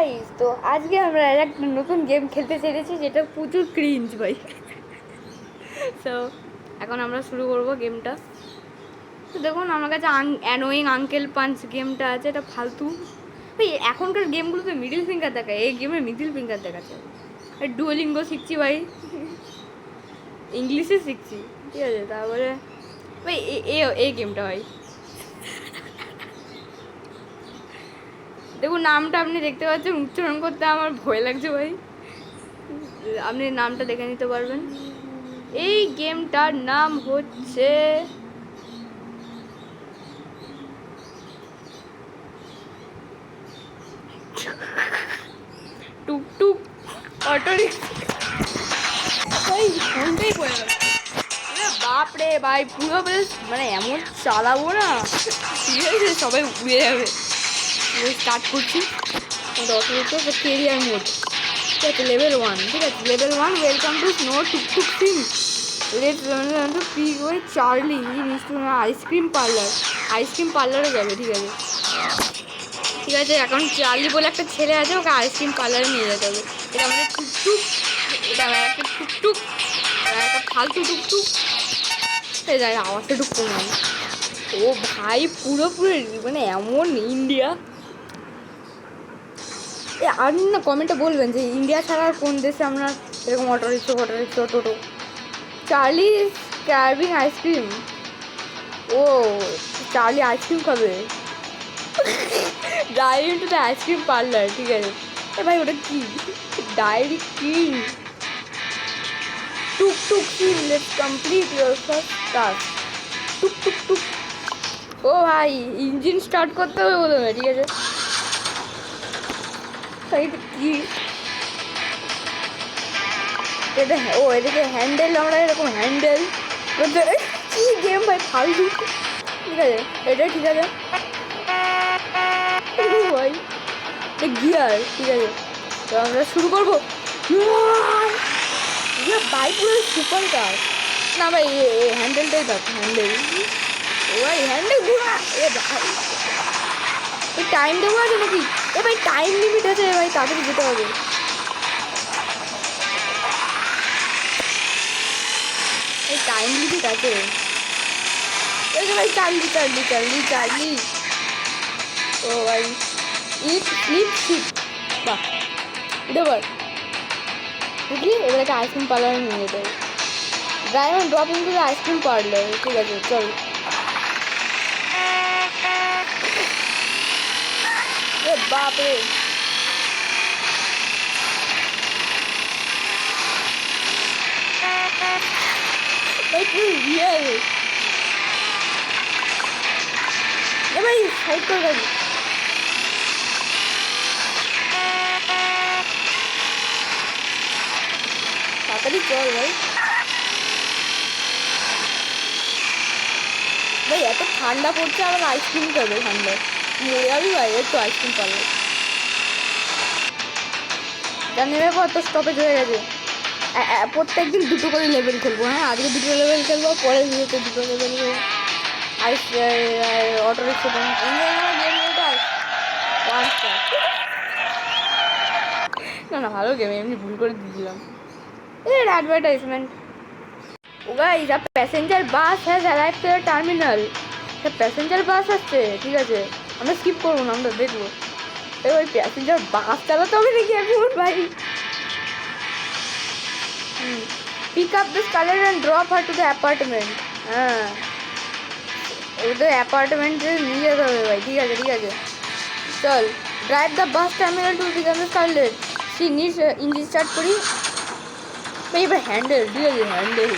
Guys, তো আজকে আমরা একটা নতুন গেম খেলতে চেয়েছি যেটা প্রচুর ক্রিঞ্জ ভাই। তো এখন আমরা শুরু করব গেমটা। তো দেখুন আমার কাছে অ্যানোয়িং আঙ্কেল পাঞ্চ গেমটা আছে, এটা ফালতু ভাই। এখনকার গেমগুলোতে মিডিল ফিঙ্গার দেখায়, এই গেমে মিডিল ফিঙ্গার দেখাচ্ছে। ডুয়োলিঙ্গো শিখছি ভাই, ইংলিশে শিখছি, ঠিক আছে। তারপরে ভাই এই গেমটা ভাই দেখুন, নামটা আপনি দেখতে পাচ্ছেন, উচ্চারণ করতে আমার ভয় লাগছে ভাই। আপনি নামটা দেখে নিতে পারবেন। এই গেমটার নাম হচ্ছে টুকটুক অটো রিক্সা। ভাই ফোনটাই পড়ে গেল। বাপ রে ভাই, পুরো বেশ মানে এমন চালাবো না, ঠিক আছে, সবাই উড়ে যাবে। স্টার্ট করছি অটো রিক্সা কেরিয়ার মোড, ঠিক আছে, লেভেল 1, ঠিক আছে, লেভেল 1। ওয়েলকাম টু স্নো টুকটুক সিম। লেটস পিক ওই চার্লি আইসক্রিম পার্লার। আইসক্রিম পার্লারে যাবে, ঠিক আছে, ঠিক আছে। এখন চার্লি বলে একটা ছেলে আছে, ওকে আইসক্রিম পার্লারে নিয়ে যেতে হবে। এটা আমাদের টুকটুক, এটা আমার একটা টুকটুক, একটা ফালতু টুকটুক। এই যাই আওয়াজটা টুক কমান। ও ভাই পুরোপুরি মানে এমন ইন্ডিয়া। এ আর না কমেন্টে বলবেন যে ইন্ডিয়া ছাড়া আর কোন দেশে আমরা এরকম অটো রিক্সা টোটো। Charlie ক্যারভিং ice cream. ও চার্লি আইসক্রিম খাবে, diary into the ice cream parlour, ঠিক আছে। এ ভাই ওটা কি diary king took took king, let's complete your first task. টুক টুক টুক। ও ভাই ইঞ্জিন স্টার্ট করতে হবে প্রথমে, ঠিক আছে। এটা কি, এটা ও এদিকে হ্যান্ডেল, আমরা এরকম হ্যান্ডেল কি গেম ভাই ফালতু, ঠিক আছে, এটা ঠিক আছে ভাই। এটা গিয়ার, ঠিক আছে। তো আমরা শুরু করবো। ভাই পুরো সুপার কার না ভাই, হ্যান্ডেলটাই থাক, হ্যান্ডেল। ও ভাই হ্যান্ডেল ঘুরা, এ ভাই এই টাইম দেবো আছে নাকি? এ ভাই টাইম লিমিট আছে ভাই, তাড়াতাড়ি যেতে হবে। এই টাইম লিমিট আছে। এই যে ভাই চার্লি চার্লি চার্লি চার্লি। ও ভাই ইট স্লিপ শিপ, বাহ দেবার বুঝলি। এবার একটা আইসক্রিম পার্লারে নিয়ে যেতে হবে। Drive and drop into the ice cream parlour, ঠিক আছে চল। বাপ রে ভাই তুই রিয়েল। এ ভাই সাইড করে গাড়ি। তাড়াতাড়ি চল ভাই। ভাই এত ঠান্ডা পড়ছে, আবার আইসক্রিম খাবে ঠান্ডা, মরে যাবি ভাই। একটু আইসক্রিম পারবে জানি না, তো স্টপেজ হয়ে গেছে। প্রত্যেক দিন দুটো করে লেভেল খেলবো, হ্যাঁ আজকে দুটো লেভেল খেলবো, পরের ভিডিওতে দুটো লেভেল খেলবো। আইস অটো রিক্সা না না ভালো গেম, এমনি ভুল করে দিয়েছিলাম। এর অ্যাডভার্টাইজমেন্ট। ও guys, a passenger bus has arrived to the terminal. Passenger bus আসছে, ঠিক আছে, আমরা স্কিপ করবো না, আমরা দেখবো। ওই প্যাসেঞ্জার বাস চালাতে হবে নাকি এখন ভাই? Pick up this colour and drop her to the apartment. হ্যাঁ ওদের অ্যাপার্টমেন্টে নিয়ে যেতে হবে ভাই, ঠিক আছে ঠিক আছে চল। Drive the bus terminal to become the scarlet. সি নিজ ইঞ্জিন স্টার্ট করি ভাই। এবার হ্যান্ডেল, ঠিক আছে হ্যান্ডেল,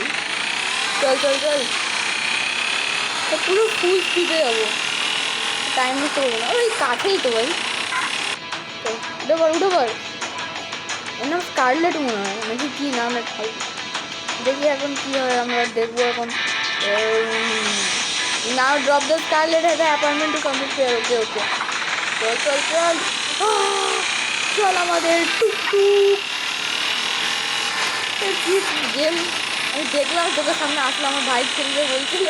চল চল চল। পুরো ফুল স্পিডে যাবো, টাইম নষ্ট করবো না। ওই কাছেই তো ভাই, উঠে পর উঠে পর। এর নাম স্কারলেট মনে হয় নাকি কী নাম একটা, দেখি এখন কী হয় আমরা দেখবো এখন। Now drop the scarlet has appointment to complete fare. Okay okay চল চল চল চল আমাদের টুকটুক। কি গেম আমি দেখলাম, তোকে সামনে আসলো, আমার ভাই খেলবে বলছিল,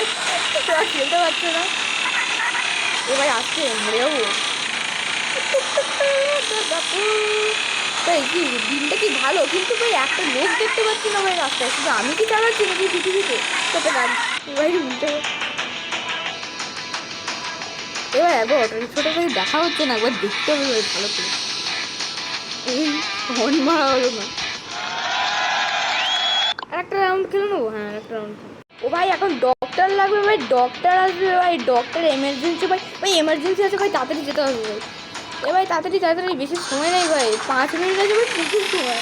তোরা খেলতে পারছে না। এ ভাই আসছে মরে যাবো। ভাই কি দিনটা কি ভালো, কিন্তু ভাই একটা লোক দেখতে পাচ্ছি না ভাই রাস্তায়, শুধু আমি কি চালাচ্ছি নাকি পৃথিবীতে কত গাড়ি ভাই উল্টে। এবার একবার অটো রিক্সাটা ভাই দেখা হচ্ছে না, একবার দেখতে হবে ভাই ভালো করে। এই হর্ন মারা হলো না, আর একটা রাউন্ড খেলে নেবো। হ্যাঁ একটা রাউন্ড। ও ভাই এখন ডক্টর লাগবে ভাই, ডক্টর আসবে ভাই, ডক্টর এমার্জেন্সি ভাই, ভাই এমার্জেন্সি আছে ভাই, তাড়াতাড়ি যেতে হবে ভাই। এ ভাই তাড়াতাড়ি তাড়াতাড়ি, বেশি সময় নেই ভাই, 5 মিনিট আছে ভাই, প্রচুর সময়।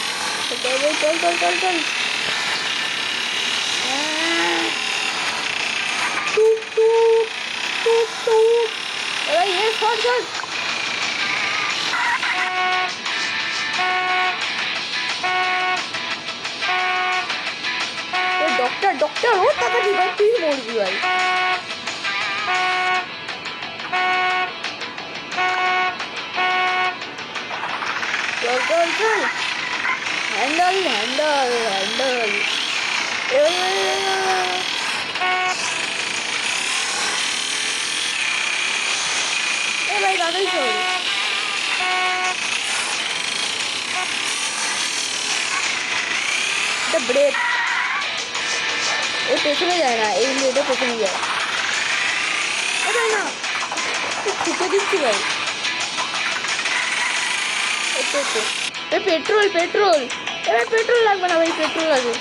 চল ভাই চল চল চল চল। টুক টুক টুক টুক। এবার এ সর সর। ডক্টর ডক্টর ও তাড়াতাড়ি ভাই, তুই মরবি ভাই। চল চল চল। Handle handle handle. এ ভাই তাড়াতাড়ি চল। এটা ব্রেক, ও পেছনে যায় না, এই মেয়েটা পেছনে যায়। এ ভাই না, খুঁজে দিচ্ছি ভাই। পেট্রোল পেট্রোল, এবার পেট্রোল লাগবে না ভাই, পেট্রোল আছে।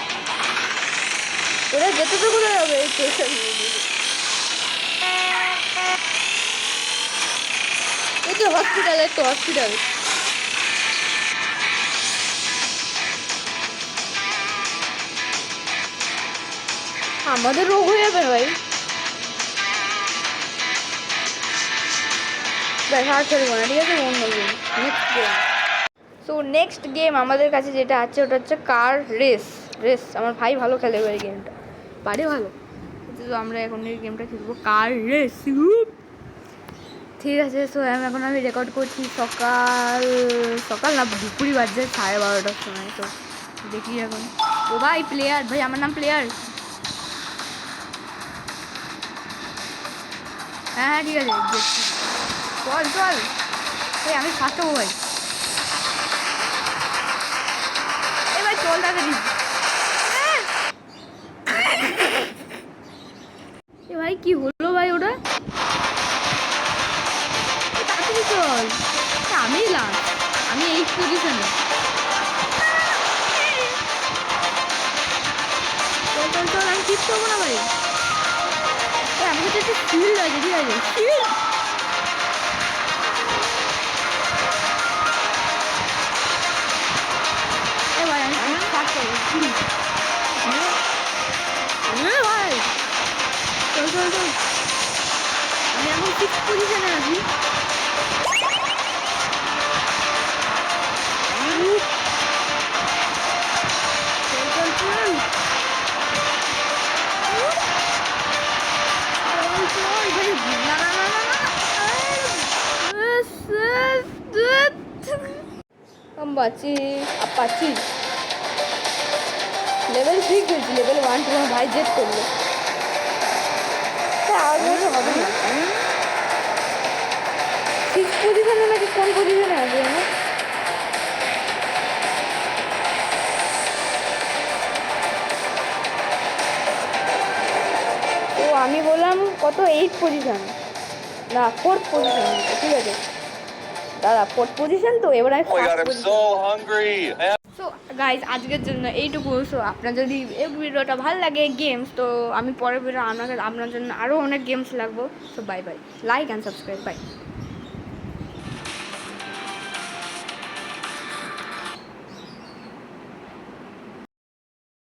ওরা যেতে তো কোথায় হবে এই স্টেশন। এই তো হসপিটাল, এই তো হসপিটাল। আমাদের রোগ হয়ে যাবে ভাই। ব্যাস আর খেলবো না, ঠিক আছে, অন্য game, next game. So next game আমাদের কাছে যেটা আছে ওটা হচ্ছে কার রেস। রেস আমার ভাই ভালো খেলে এই গেমটা, পারে ভালো। তো আমরা এখন এই গেমটা খেলবো কার রেস। ঠিক আছে, সো এখন আমি রেকর্ড করছি সকাল সকাল না দুপুরই বাজছে 12:30টার সময়। তো দেখি এখন। ও ভাই প্লেয়ার, ভাই আমার নাম প্লেয়ার। হ্যাঁ হ্যাঁ ঠিক আছে দেখছি। চল চল ভাই, আমি ফার্স্ট হবো ভাই। এ ভাই চল তাড়াতাড়ি। এ ভাই কি হলো ভাই ওটা, তাড়াতাড়ি চল। আমি লাস্ট, আমি 8 পজিশনে। চল চল চল, আমি ঠিক করবো না ভাই। আমার কাছে একটা শিল্ড আছে, ঠিক আছে শিল্ড। এ ভাই আমি ফার্স্ট হবো প্লিজ। ভাই চল চল চল, আমি এখন 6 পজিশনে আছি। চল চল চল চল ভাই, না না না না हम बाची अपाची लेवल 3 খেলছি, লেভেল 1 2 ভাই জেট করলো। আর মনে হবে না 6 পজিশনে নাকি কোন পজিশনে আছে না। তো আমি বললাম কত 8 পজিশন না 4th পজিশন, ঠিক আছে দাদা 4th পজিশন। তো এবার আমি সো গাইজ আজকের জন্য এইটুকু। সো আপনার যদি এই ভিডিওটা ভালো লাগে গেমস, তো আমি পরের ভিডিও আপনার জন্য আরও অনেক গেমস লাগবো। So bye bye, like and subscribe, by.